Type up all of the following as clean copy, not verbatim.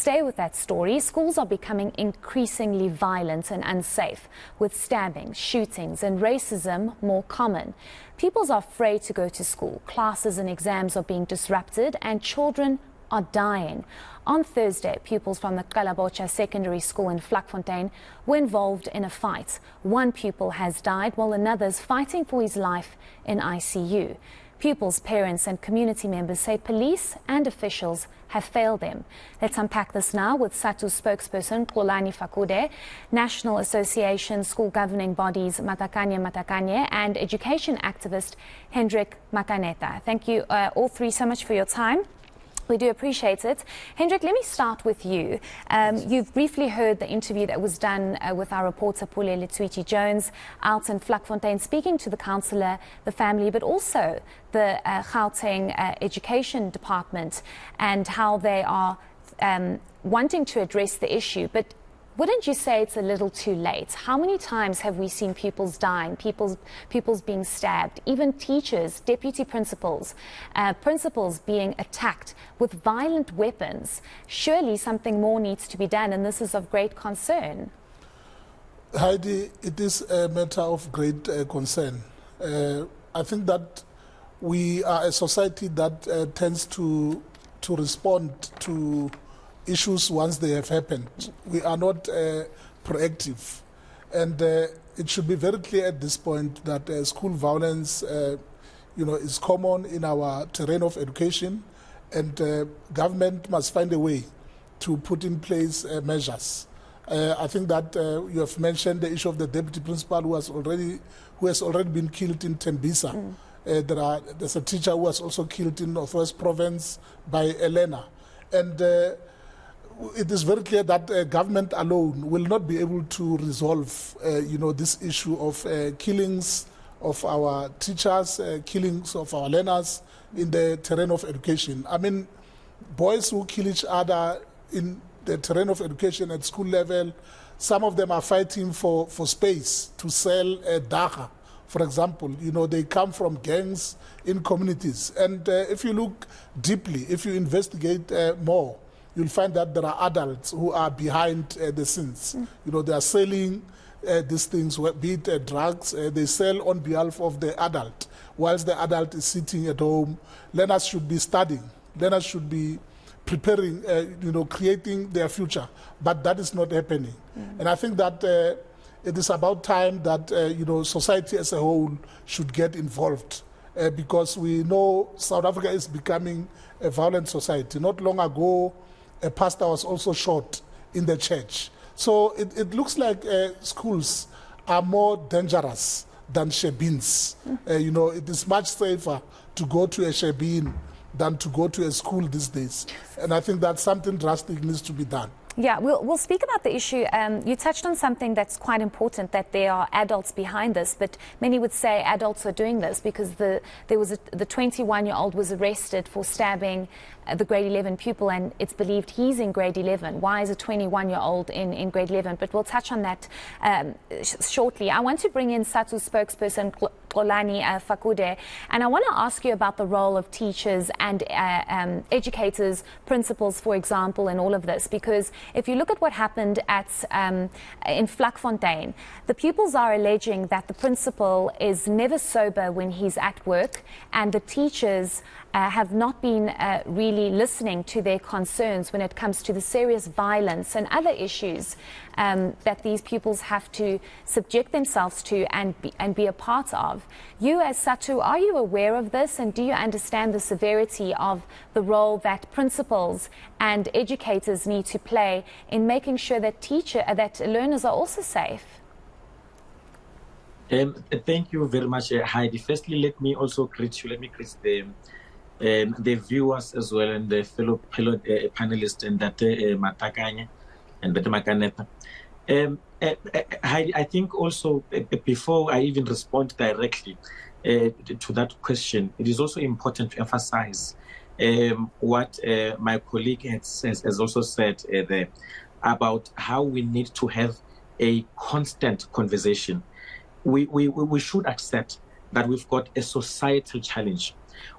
stay with that story. Schools are becoming increasingly violent and unsafe, with stabbings, shootings and racism more common. Pupils are afraid to go to school. Classes and exams are being disrupted and children are dying. On Thursday, pupils from the Kalabocha Secondary School in Vlakfontein were involved in a fight. One pupil has died while another is fighting for his life in ICU. Pupils, parents and community members say police and officials have failed them. Let's unpack this now with SATU spokesperson Xolani Fakude, National Association School Governing Bodies Matakanye and education activist Hendrik Makaneta. Thank you all three so much for your time. We do appreciate it. Hendrik, let me start with you. You've briefly heard the interview that was done with our reporter Pulele Twichi-Jones out in Vlakfontein, speaking to the councillor, the family, but also the Gauteng Education Department and how they are wanting to address the issue. But wouldn't you say it's a little too late? How many times have we seen pupils dying, pupils being stabbed, even teachers, deputy principals, principals being attacked with violent weapons? Surely something more needs to be done, and this is of great concern. Heidi, it is a matter of great concern. I think that we are a society that tends to respond to issues once they have happened. We are not proactive, and it should be very clear at this point that school violence, is common in our terrain of education, and government must find a way to put in place measures. I think that you have mentioned the issue of the deputy principal who has already been killed in Tembisa. There's a teacher who was also killed in Northwest Province by Elena, and it is very clear that government alone will not be able to resolve, this issue of killings of our teachers, killings of our learners in the terrain of education. I mean, boys who kill each other in the terrain of education at school level, some of them are fighting for space to sell dacha, for example. They come from gangs in communities. And if you look deeply, if you investigate more, you'll find that there are adults who are behind the scenes. They are selling these things, be it drugs, they sell on behalf of the adult, whilst the adult is sitting at home. Learners should be studying. Learners should be preparing, creating their future. But that is not happening. And I think that it is about time that, society as a whole should get involved. Because we know South Africa is becoming a violent society. Not long ago, a pastor was also shot in the church. So it looks like schools are more dangerous than shebeens. It is much safer to go to a shebeen than to go to a school these days. And I think that something drastic needs to be done. Yeah, we'll speak about the issue. You touched on something that's quite important, that there are adults behind this, but many would say adults are doing this because the 21-year-old was arrested for stabbing the grade 11 pupil, and it's believed he's in grade 11. Why is a 21-year-old in grade 11? But we'll touch on that shortly. I want to bring in SATU spokesperson Xolani Fakude, and I want to ask you about the role of teachers and educators, principals, for example, in all of this, because if you look at what happened in Vlakfontein, the pupils are alleging that the principal is never sober when he's at work, and the teachers have not been really listening to their concerns when it comes to the serious violence and other issues that these pupils have to subject themselves to and be a part of. You as SATU, are you aware of this, and do you understand the severity of the role that principals and educators need to play in making sure that learners are also safe? Thank you very much, Heidi. Firstly, let me also greet you. Let me greet the viewers as well, and the fellow panelists, and that Matakanye and Bete Makaneta. I think also, before I even respond directly to that question, it is also important to emphasize what my colleague has also said there about how we need to have a constant conversation. We should accept that we've got a societal challenge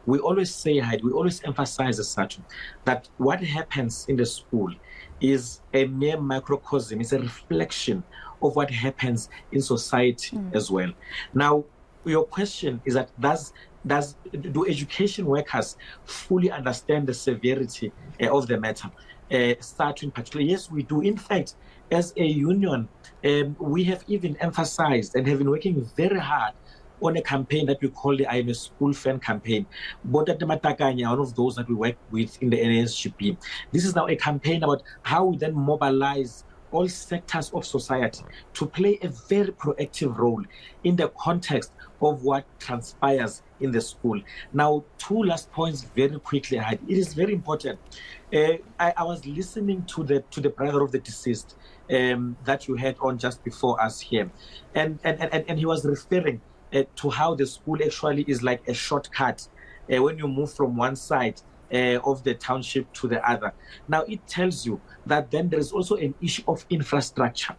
We always say, Heidi, we always emphasize as such that what happens in the school is a mere microcosm, it's a reflection of what happens in society as well. Now, your question is that do education workers fully understand the severity of the matter? Start in particular, yes, we do. In fact, as a union, we have even emphasized and have been working very hard on a campaign that we call the I Am a School Fan campaign. Boda Matakanya, one of those that we work with in the NSGP. This is now a campaign about how we then mobilize all sectors of society to play a very proactive role in the context of what transpires in the school. Now, two last points very quickly, Heidi. It is very important. I was listening to the brother of the deceased that you had on just before us here, and he was referring to how the school actually is like a shortcut when you move from one side of the township to the other. Now, it tells you that then there is also an issue of infrastructure.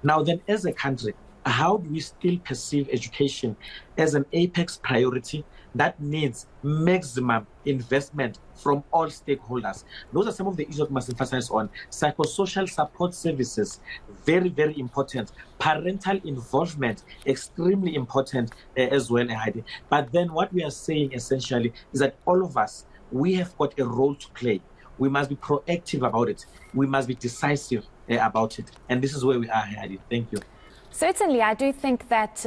Now, then, as a country, how do we still perceive education as an apex priority that needs maximum investment from all stakeholders? Those are some of the issues we must emphasize on. Psychosocial support services, very, very important. Parental involvement, extremely important as well, Heidi. But then what we are saying essentially is that all of us, we have got a role to play. We must be proactive about it. We must be decisive about it. And this is where we are, Heidi. Thank you. Certainly, I do think that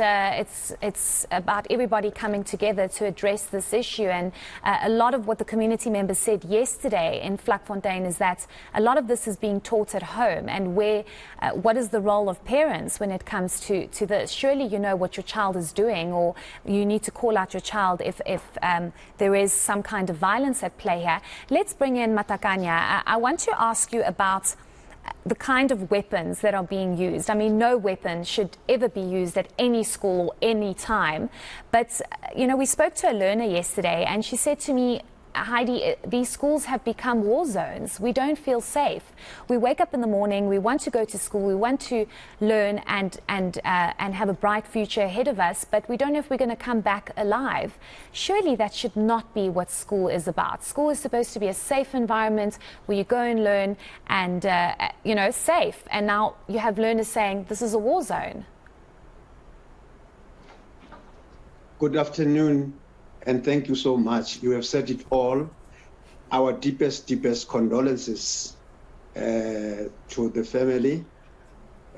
it's about everybody coming together to address this issue. And a lot of what the community members said yesterday in Vlakfontein is that a lot of this is being taught at home. And what is the role of parents when it comes to this? Surely you know what your child is doing, or you need to call out your child if there is some kind of violence at play here. Let's bring in Matakanya. I want to ask you about the kind of weapons that are being used. I mean, no weapon should ever be used at any school, any time. But, you know, we spoke to a learner yesterday and she said to me, Heidi, these schools have become war zones. We don't feel safe. We wake up in the morning, we want to go to school, we want to learn and have a bright future ahead of us, but we don't know if we're going to come back alive. Surely that should not be what school is about. School is supposed to be a safe environment where you go and learn and, you know, safe. And now you have learners saying this is a war zone. Good afternoon. And thank you so much. You have said it all. Our deepest condolences to the family,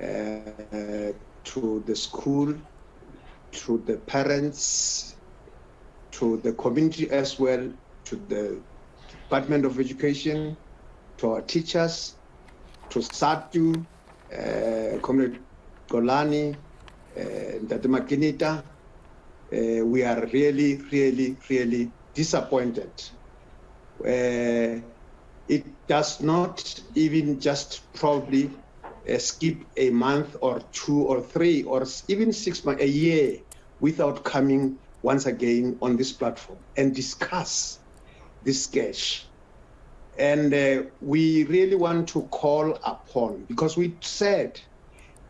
to the school, to the parents, to the community as well, to the Department of Education, to our teachers, to SATU, Comrade Golani, Ndate Makinita. We are really disappointed. It does not even just probably skip a month or 2 or 3 or even 6 months, a year, without coming once again on this platform and discuss this sketch. And we really want to call upon, because we said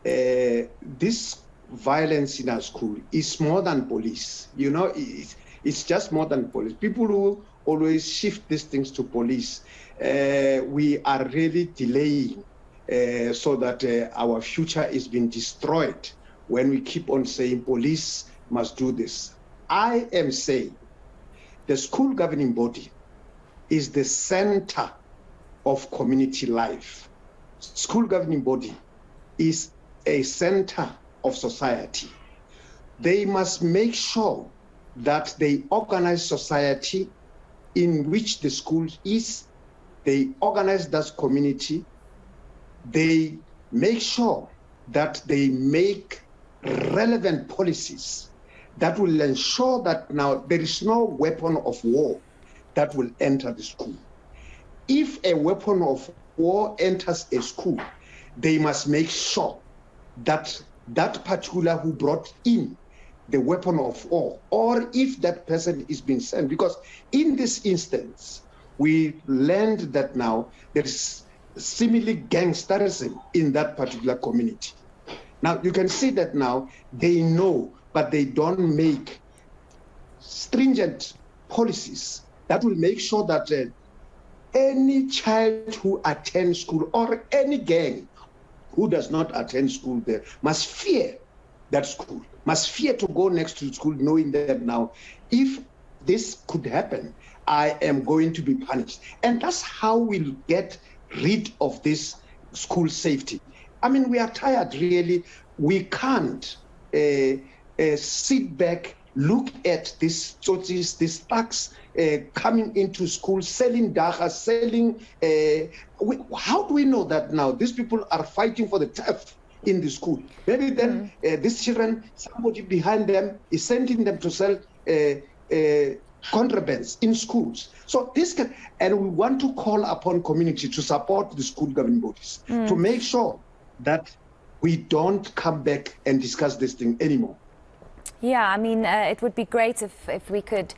this violence in our school is more than police. You know, it's just more than police. People who always shift these things to police, we are really delaying so that our future is being destroyed when we keep on saying police must do this. I am saying the school governing body is the center of community life. School governing body is a center of society. They must make sure that they organize society in which the school is, they organize that community, they make sure that they make relevant policies that will ensure that now there is no weapon of war that will enter the school. If a weapon of war enters a school, they must make sure that that particular who brought in the weapon of war, or if that person is being sent, because in this instance, we learned that now there is seemingly gangsterism in that particular community. Now, you can see that now they know, but they don't make stringent policies that will make sure that any child who attends school or any gang who does not attend school there must fear that school, must fear to go next to school, knowing that now, if this could happen, I am going to be punished. And that's how we'll get rid of this school safety. I mean, we are tired, really. We can't sit back, look at these churches, these thugs coming into school, selling daga, selling. How do we know that now? These people are fighting for the turf in the school. Maybe then these children, somebody behind them is sending them to sell contrabands in schools. So this can, and we want to call upon community to support the school governing bodies to make sure that we don't come back and discuss this thing anymore. Yeah, I mean, it would be great if we could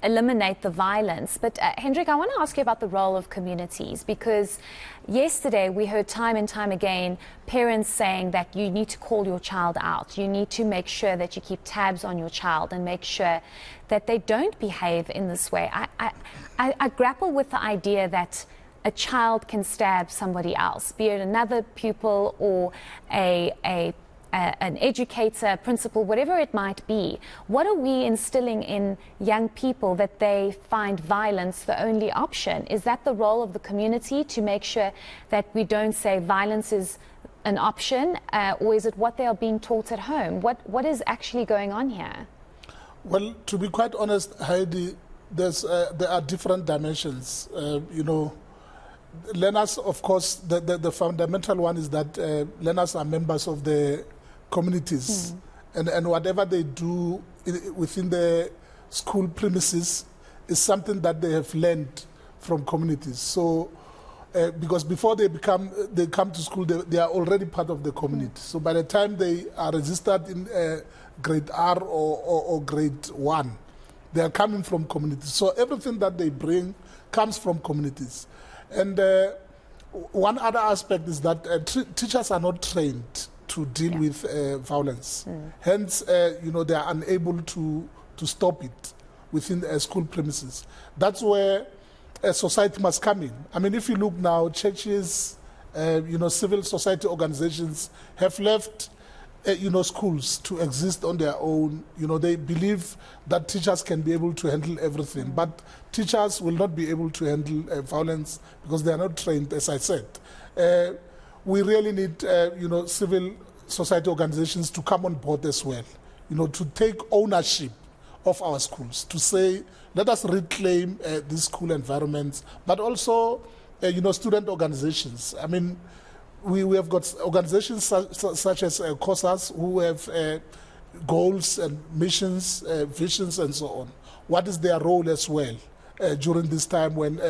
eliminate the violence. But Hendrik, I want to ask you about the role of communities, because yesterday we heard time and time again parents saying that you need to call your child out. You need to make sure that you keep tabs on your child and make sure that they don't behave in this way. I grapple with the idea that a child can stab somebody else, be it another pupil or an educator, principal, whatever it might be. What are we instilling in young people that they find violence the only option? Is that the role of the community to make sure that we don't say violence is an option, or is it what they are being taught at home? What is actually going on here? Well, to be quite honest, Heidi, there are different dimensions. Learners, of course, the fundamental one is that learners are members of the communities, and whatever they do within the school premises is something that they have learned from communities. So, because before they come to school, they are already part of the community. So by the time they are registered in grade R or grade 1, they are coming from communities. So everything that they bring comes from communities. And one other aspect is that teachers are not trained to deal with violence. Hence, they are unable to stop it within school premises. That's where society must come in. I mean, if you look now, churches, civil society organizations have left schools to exist on their own. They believe that teachers can be able to handle everything, but teachers will not be able to handle violence because they are not trained, as I said. We really need, civil society organizations to come on board as well, to take ownership of our schools, to say, let us reclaim these school environments, but also, student organizations. I mean, we have got organizations such as COSAS who have goals and missions, visions, and so on. What is their role as well during this time when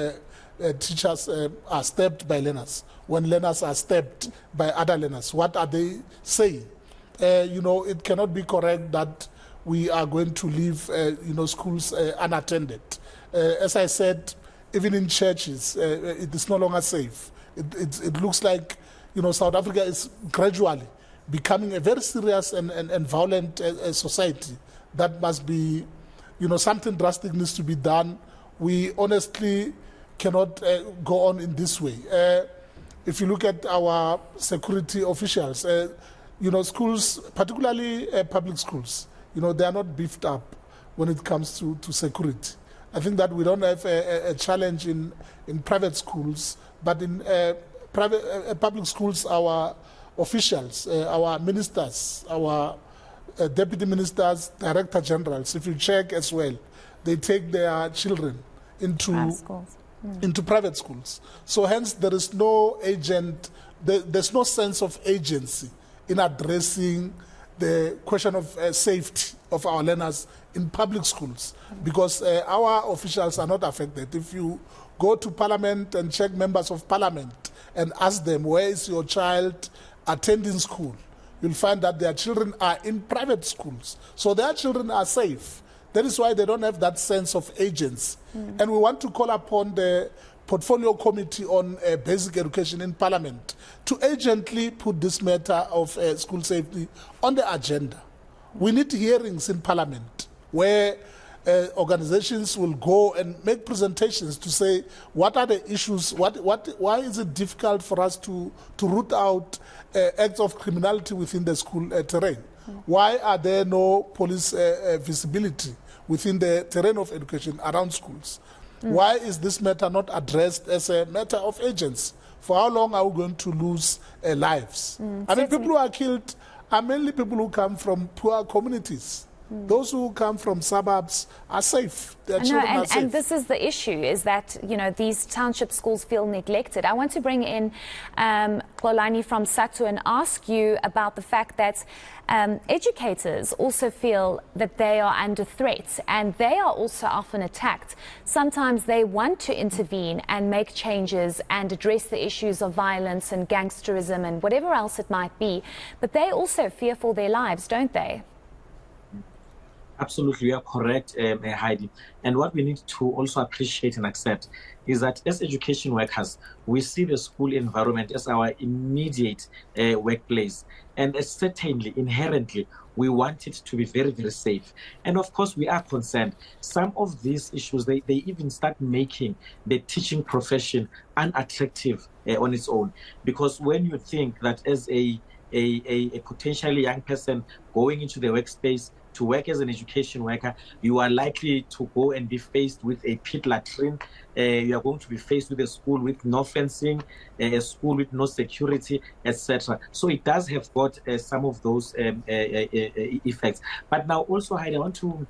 teachers are stabbed by learners, when learners are stabbed by other learners? What are they saying? It cannot be correct that we are going to leave schools unattended. As I said, even in churches, it is no longer safe. It looks like South Africa is gradually becoming a very serious and violent society. That must be, something drastic needs to be done. We honestly cannot go on in this way. If you look at our security officials, schools, particularly public schools, they are not beefed up when it comes to security. I think that we don't have a challenge in private schools, but in public schools, our officials, our ministers, our deputy ministers, director generals, if you check as well, they take their children into private schools. So hence there is no there's no sense of agency in addressing the question of safety of our learners in public schools, because our officials are not affected. If you go to Parliament and check members of Parliament and ask them, where is your child attending school, you'll find that their children are in private schools. So their children are safe. That is why they don't have that sense of agency. And we want to call upon the Portfolio Committee on Basic Education in Parliament to urgently put this matter of school safety on the agenda. We need hearings in Parliament where organizations will go and make presentations to say what are the issues, why is it difficult for us to root out acts of criminality within the school terrain? Why are there no police visibility within the terrain of education around schools? Why is this matter not addressed as a matter of urgency? For how long are we going to lose lives? I mean, people who are killed are mainly people who come from poor communities. Those who come from suburbs are safe. Their children are safe. And this is the issue, is that, you know, these township schools feel neglected. I want to bring in Xolani from SATU and ask you about the fact that educators also feel that they are under threat and they are also often attacked. Sometimes they want to intervene and make changes and address the issues of violence and gangsterism and whatever else it might be, but they also fear for their lives, don't they? Absolutely, you are correct, Heidi. And what we need to also appreciate and accept is that as education workers, we see the school environment as our immediate workplace. And certainly, inherently, we want it to be very, very safe. And of course, we are concerned. Some of these issues, they even start making the teaching profession unattractive on its own. Because when you think that as a potentially young person going into the workspace, to work as an education worker, you are likely to go and be faced with a pit latrine. You are going to be faced with a school with no fencing, a school with no security, etc. So it does have got some of those effects. But now also, Heidi, I want to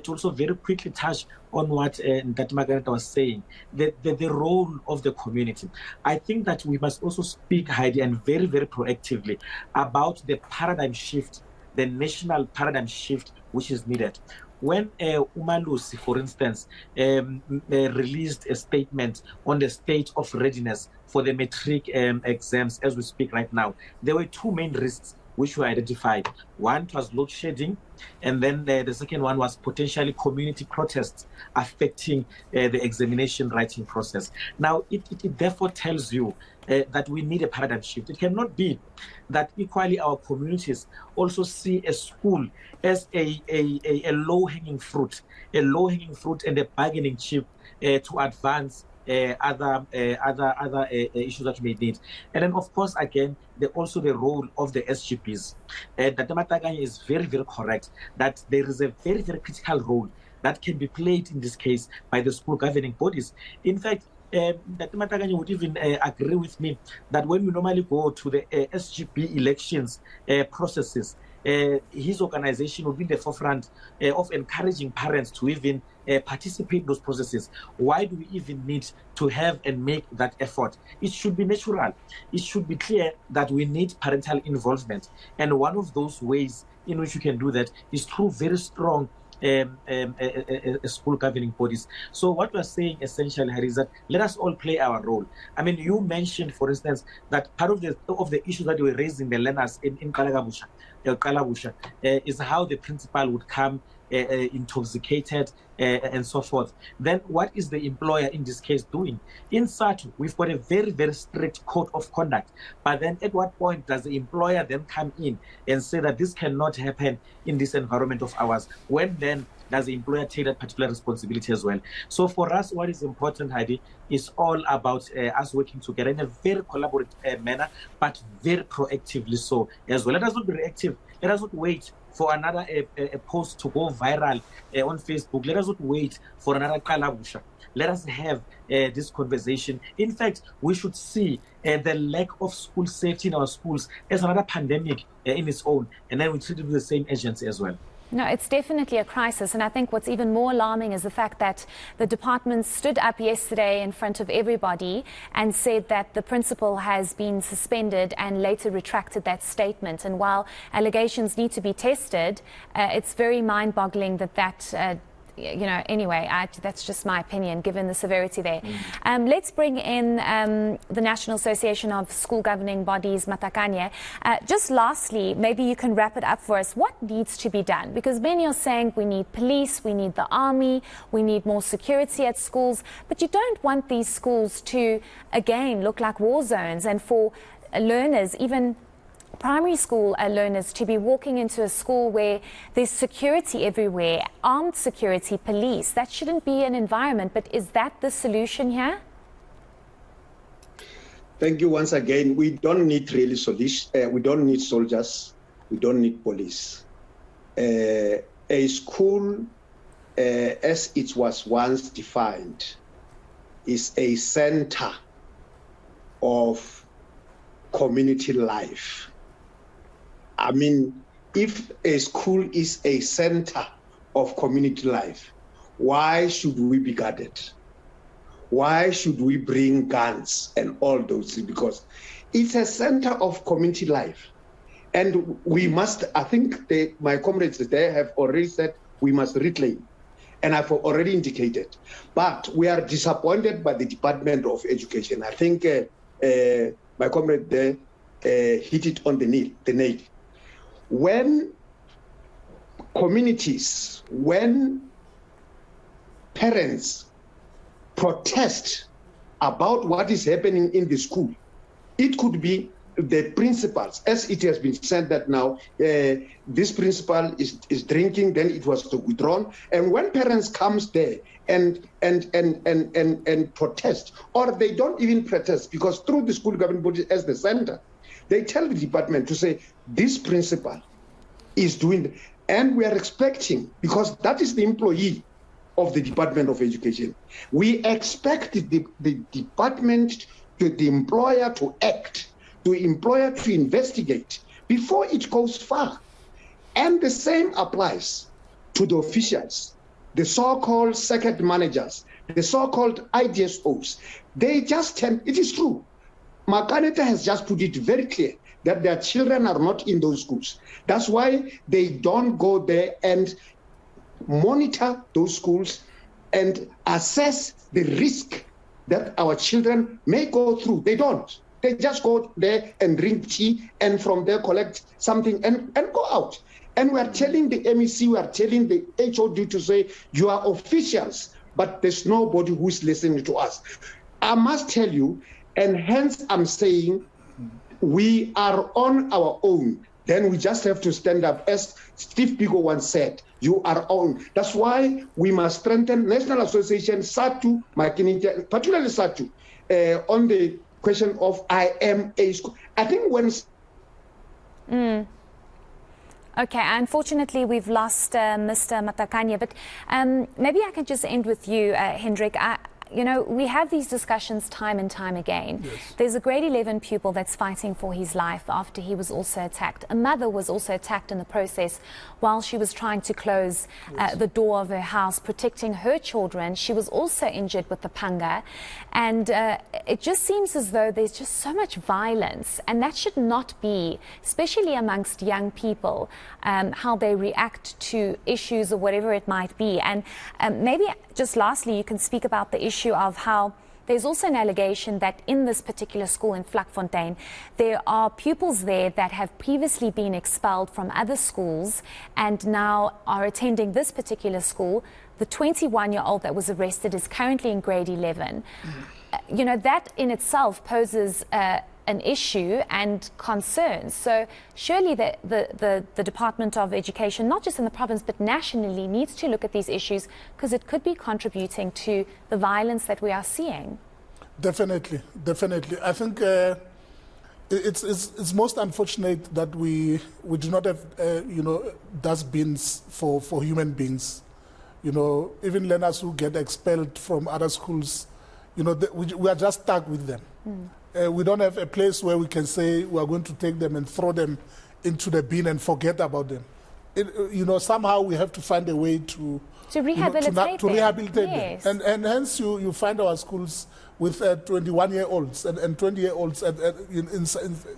also very quickly touch on what that Margaret was saying, the role of the community. I think that we must also speak, Heidi, and very, very proactively about the paradigm shift, the national paradigm shift which is needed. When Umalusi, for instance, released a statement on the state of readiness for the matric exams as we speak right now, there were two main risks which were identified. One was load shedding, and then the second one was potentially community protests affecting the examination writing process. Now, it therefore tells you that we need a paradigm shift. It cannot be that equally our communities also see a school as a low-hanging fruit, and a bargaining chip to advance other issues that we may need. And then, of course, again, also the role of the SGPs. That Mataganya is very, very correct, that there is a very, very critical role that can be played in this case by the school governing bodies. In fact, that Mataganya would even agree with me that when we normally go to the SGP elections processes, his organization will be in the forefront of encouraging parents to even participate in those processes. Why do we even need to have and make that effort? It should be natural. It should be clear that we need parental involvement. And one of those ways in which you can do that is through very strong school governing bodies. So what we're saying essentially, Harry, is that let us all play our role. I mean, you mentioned, for instance, that part of the issues that were raising the learners in Kalabusha is how the principal would come intoxicated and so forth. Then what is the employer in this case doing? In SATU, we've got a very, very strict code of conduct. But then at what point does the employer then come in and say that this cannot happen in this environment of ours? When then does the employer take that particular responsibility as well? So for us, what is important, Heidi, is all about us working together in a very collaborative manner, but very proactively so as well. Let us not be reactive. Let us not wait for another a post to go viral on Facebook. Let us not wait for another kalabusha. Let us have this conversation. In fact, we should see the lack of school safety in our schools as another pandemic in its own, and then we treat it with the same urgency as well. No, it's definitely a crisis, and I think what's even more alarming is the fact that the department stood up yesterday in front of everybody and said that the principal has been suspended and later retracted that statement. And while allegations need to be tested, it's very mind-boggling that anyway, that's just my opinion, given the severity there. Let's bring in the National Association of School Governing Bodies, Matakanye. Just lastly, maybe you can wrap it up for us. What needs to be done? Because many are saying we need police, we need the army, we need more security at schools, but you don't want these schools to, again, look like war zones and for learners, even primary school learners to be walking into a school where there's security everywhere, armed security, police. That shouldn't be an environment, but is that the solution here? Thank you once again. We don't need really we don't need soldiers. We don't need police. A school, as it was once defined, is a center of community life. I mean, if a school is a center of community life, why should we be guarded? Why should we bring guns and all those things? Because it's a center of community life. And we must, I think my comrades there have already said we must reclaim. And I've already indicated. But we are disappointed by the Department of Education. I think my comrade there hit it on the nail. When communities, when parents protest about what is happening in the school, it could be the principals, as it has been said that now this principal is drinking, then it was withdrawn. And when parents comes there and protest, or they don't even protest, because through the school government body as the center, they tell the department to say this principal is doing, and we are expecting, because that is the employee of the Department of Education, we expect the department, the employer to act, the employer to investigate before it goes far. And the same applies to the officials, the so-called circuit managers, the so-called IDSOs. They just tend, it is true, Makaneta has just put it very clear that their children are not in those schools. That's why they don't go there and monitor those schools and assess the risk that our children may go through. They don't. They just go there and drink tea and from there collect something and go out. And we are telling the MEC, we are telling the HOD to say, you are officials, but there's nobody who's listening to us. I must tell you, and hence I'm saying we are on our own. Then we just have to stand up. As Steve Biko once said, you are on. That's why we must strengthen National Association, SATU, particularly SATU, on the question of I am a school. I think when... Okay, unfortunately, we've lost Mr. Matakanya, but maybe I can just end with you, Hendrik. You know, we have these discussions time and time again. Yes. There's a grade 11 pupil that's fighting for his life after he was also attacked. A mother was also attacked in the process while she was trying to close the door of her house, protecting her children. She was also injured with the panga. And it just seems as though there's just so much violence. And that should not be, especially amongst young people, how they react to issues or whatever it might be. And maybe just lastly, you can speak about the issue of how there's also an allegation that in this particular school in Vlakfontein, there are pupils there that have previously been expelled from other schools and now are attending this particular school. The 21-year-old that was arrested is currently in grade 11. You know, that in itself poses an issue and concerns. So surely the Department of Education, not just in the province but nationally, needs to look at these issues because it could be contributing to the violence that we are seeing. Definitely, definitely. I think it's most unfortunate that we do not have you know, dustbins for human beings. You know, even learners who get expelled from other schools, you know, we are just stuck with them. We don't have a place where we can say we are going to take them and throw them into the bin and forget about them. You know, somehow we have to find a way to rehabilitate yes. them. And hence you find our schools with 21-year-olds and 20-year-olds in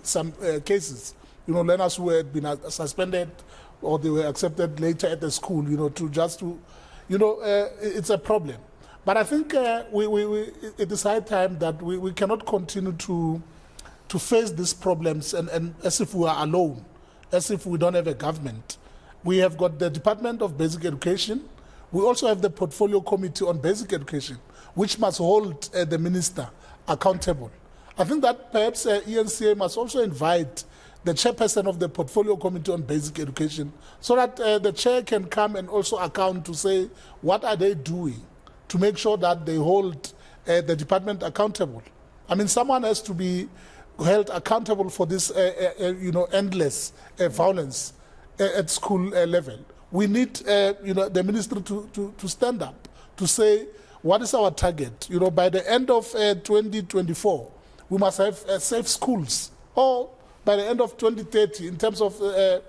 some cases. You know, learners who had been suspended or they were accepted later at the school, you know, it's a problem. But I think it is high time that we cannot continue to face these problems and as if we are alone, as if we don't have a government. We have got the Department of Basic Education. We also have the Portfolio Committee on Basic Education, which must hold the minister accountable. I think that perhaps ENCA must also invite the chairperson of the Portfolio Committee on Basic Education, so that the chair can come and also account to say what are they doing to make sure that they hold the department accountable. I mean, someone has to be held accountable for this, endless violence at school level. We need, the ministry to stand up to say what is our target. By the end of 2024, we must have safe schools. Or by the end of 2030, in terms of the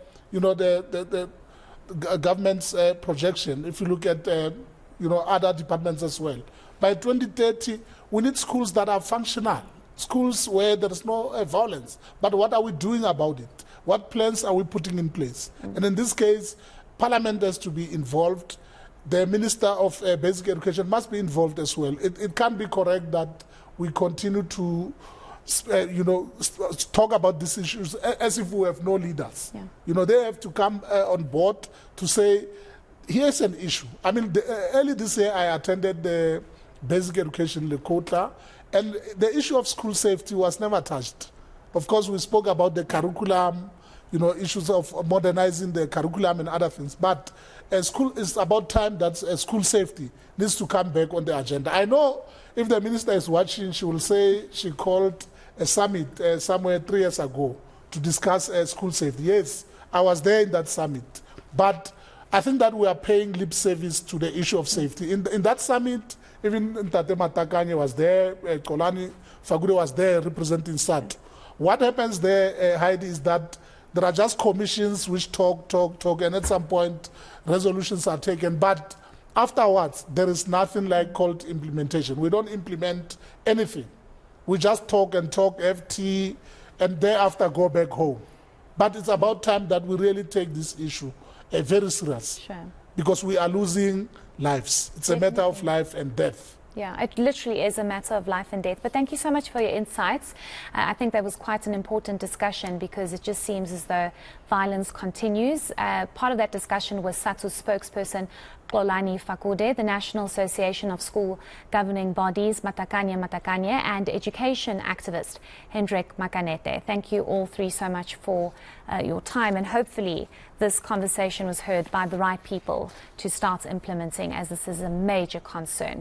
government's projection, if you look at other departments as well, by 2030 we need schools that are functional, schools where there is no violence. But what are we doing about it? What plans are we putting in place? And in this case, Parliament has to be involved. The Minister of Basic Education must be involved as well. It can't be correct that we continue to talk about these issues as if we have no leaders. Yeah. They have to come on board to say, here's an issue. I mean, early this year I attended the Basic Education Lekota, and the issue of school safety was never touched. Of course, we spoke about the curriculum, issues of modernizing the curriculum and other things. But it's about time that school safety needs to come back on the agenda. I know if the minister is watching, she will say she called a summit somewhere 3 years ago to discuss school safety. Yes, I was there in that summit. But I think that we are paying lip service to the issue of safety. In that summit, even Ntate Matakane was there, Kolani Fagude was there representing SAT. What happens there, Heidi, is that there are just commissions which talk, and at some point resolutions are taken. But afterwards, there is nothing like called implementation. We don't implement anything. We just talk and talk, FT, and thereafter go back home. But it's about time that we really take this issue very serious. Sure. Because we are losing lives. It's Definitely. a matter of life and death. Yeah, it literally is a matter of life and death. But thank you so much for your insights. I think that was quite an important discussion because it just seems as though violence continues. Part of that discussion was SATU's spokesperson, Xolani Fakude, the National Association of School Governing Bodies, Matakane, and education activist, Hendrik Makanete. Thank you all three so much for your time, and hopefully this conversation was heard by the right people to start implementing, as this is a major concern.